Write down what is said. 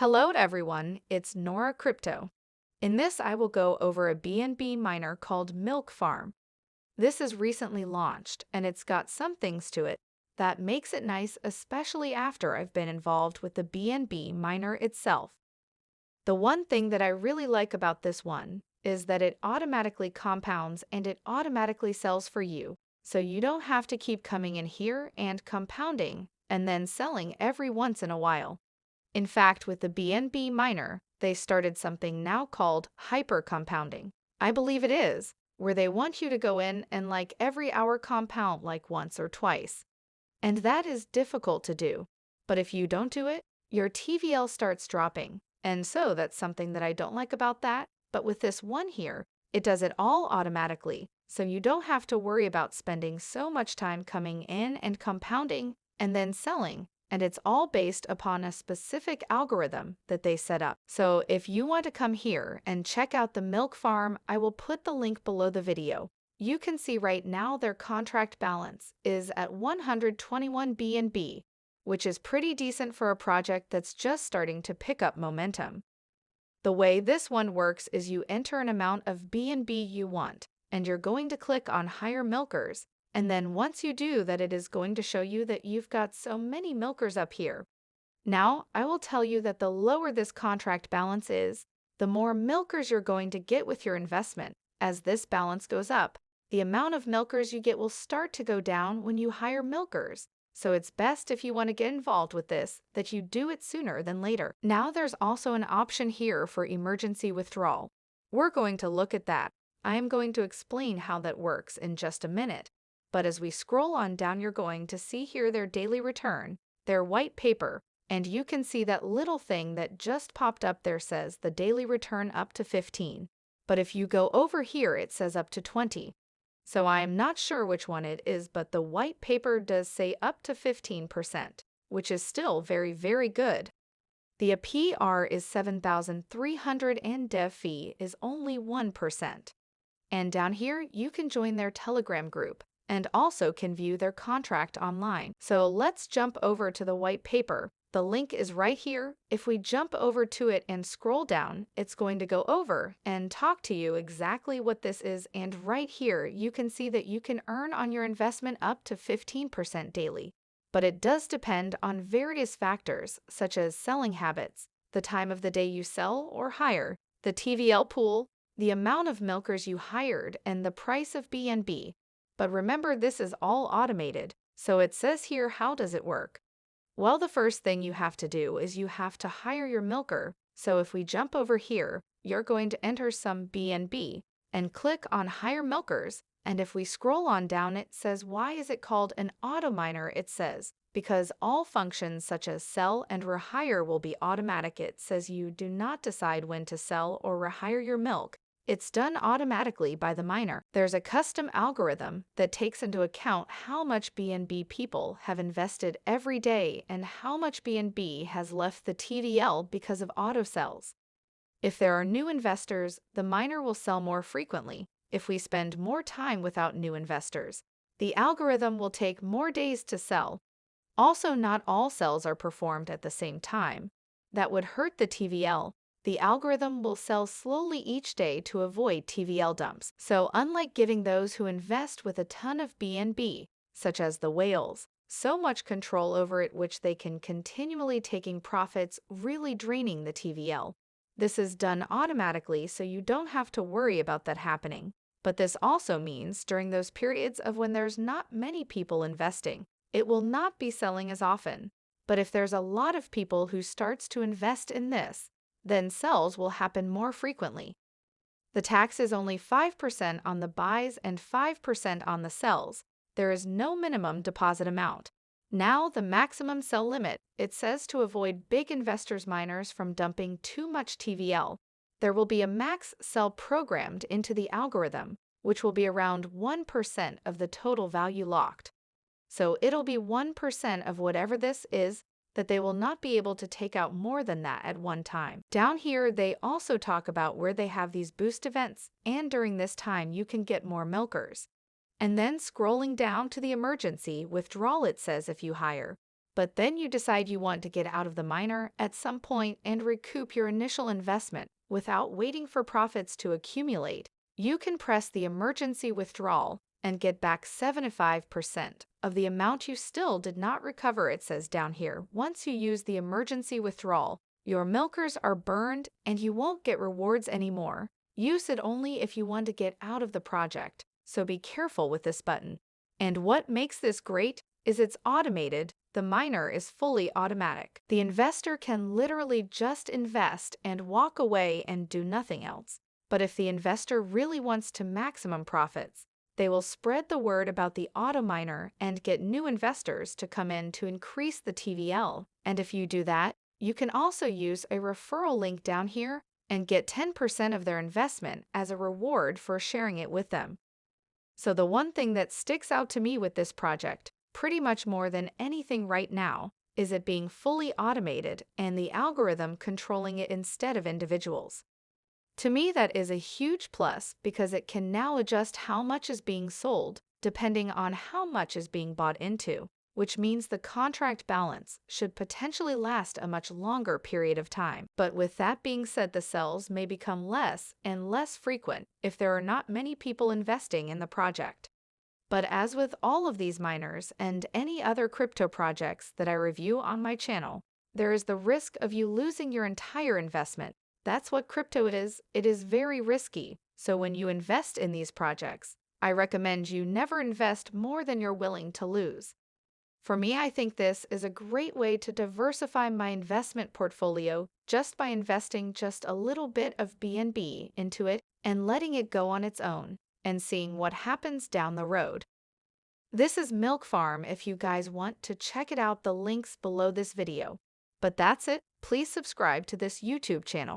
Hello everyone, it's Nora Crypto. In this I will go over a BNB miner called MilkFarm. This is recently launched and it's got some things to it that makes it nice, especially after I've been involved with the BNB miner itself. The one thing that I really like about this one is that it automatically compounds and it automatically sells for you, so you don't have to keep coming in here and compounding and then selling every once in a while. In fact, with the BNB miner, they started something now called hyper compounding. I believe it is, where they want you to go in and like every hour compound like once or twice. And that is difficult to do. But if you don't do it, your TVL starts dropping. And so that's something that I don't like about that. But with this one here, it does it all automatically. So you don't have to worry about spending so much time coming in and compounding and then selling. And it's all based upon a specific algorithm that they set up. So if you want to come here and check out the MilkFarm, I will put the link below the video. You can see right now their contract balance is at 121 BNB, which is pretty decent for a project that's just starting to pick up momentum. The way this one works is you enter an amount of BNB you want, and you're going to click on Hire Milkers. And then once you do that, it is going to show you that you've got so many milkers up here. Now, I will tell you that the lower this contract balance is, the more milkers you're going to get with your investment. As this balance goes up, the amount of milkers you get will start to go down when you hire milkers. So it's best if you want to get involved with this, that you do it sooner than later. Now there's also an option here for emergency withdrawal. We're going to look at that. I am going to explain how that works in just a minute. But as we scroll on down, you're going to see here their daily return, their white paper, and you can see that little thing that just popped up there says the daily return up to 15. But if you go over here, it says up to 20. So I am not sure which one it is, but the white paper does say up to 15%, which is still very, very good. The APR is 7,300 and dev fee is only 1%. And down here, you can join their Telegram group and also can view their contract online. So let's jump over to the white paper. The link is right here. If we jump over to it and scroll down, it's going to go over and talk to you exactly what this is. And right here, you can see that you can earn on your investment up to 15% daily. But it does depend on various factors, such as selling habits, the time of the day you sell or hire, the TVL pool, the amount of milkers you hired, and the price of BNB. But remember, this is all automated. So it says here, how does it work? Well, the first thing you have to do is you have to hire your milker. So if we jump over here, you're going to enter some BNB and click on Hire Milkers. And if we scroll on down, it says, why is it called an auto miner? It says, because all functions such as sell and rehire will be automatic. It says you do not decide when to sell or rehire your milk. It's done automatically by the miner. There's a custom algorithm that takes into account how much BNB people have invested every day and how much BNB has left the TVL because of auto sells. If there are new investors, the miner will sell more frequently. If we spend more time without new investors, the algorithm will take more days to sell. Also, not all sells are performed at the same time. That would hurt the TVL. The algorithm will sell slowly each day to avoid TVL dumps. So unlike giving those who invest with a ton of BNB, such as the whales, so much control over it which they can continually taking profits, really draining the TVL. This is done automatically, so you don't have to worry about that happening. But this also means during those periods of when there's not many people investing, it will not be selling as often. But if there's a lot of people who starts to invest in this, then sells will happen more frequently. The tax is only 5% on the buys and 5% on the sells. There is no minimum deposit amount. Now the maximum sell limit, it says to avoid big investors miners from dumping too much TVL. There will be a max sell programmed into the algorithm, which will be around 1% of the total value locked. So it'll be 1% of whatever this is, that they will not be able to take out more than that at one time. Down here, they also talk about where they have these boost events, and during this time you can get more milkers. And then scrolling down to the emergency withdrawal, it says if you hire, but then you decide you want to get out of the miner at some point and recoup your initial investment without waiting for profits to accumulate, you can press the emergency withdrawal and get back 75% of the amount you still did not recover, it says down here. Once you use the emergency withdrawal, your milkers are burned and you won't get rewards anymore. Use it only if you want to get out of the project, so be careful with this button. And what makes this great is it's automated. The miner is fully automatic. The investor can literally just invest and walk away and do nothing else. But if the investor really wants to maximum profits, they will spread the word about the auto miner and get new investors to come in to increase the TVL. And if you do that, you can also use a referral link down here and get 10% of their investment as a reward for sharing it with them. So the one thing that sticks out to me with this project, pretty much more than anything right now, is it being fully automated and the algorithm controlling it instead of individuals. To me, that is a huge plus because it can now adjust how much is being sold depending on how much is being bought into, which means the contract balance should potentially last a much longer period of time. But with that being said, the sells may become less and less frequent if there are not many people investing in the project. But as with all of these miners and any other crypto projects that I review on my channel, there is the risk of you losing your entire investment. That's what crypto is. It is very risky. So when you invest in these projects, I recommend you never invest more than you're willing to lose. For me, I think this is a great way to diversify my investment portfolio just by investing just a little bit of BNB into it and letting it go on its own and seeing what happens down the road. This is MilkFarm. If you guys want to check it out, the links below this video. But that's it. Please subscribe to this YouTube channel.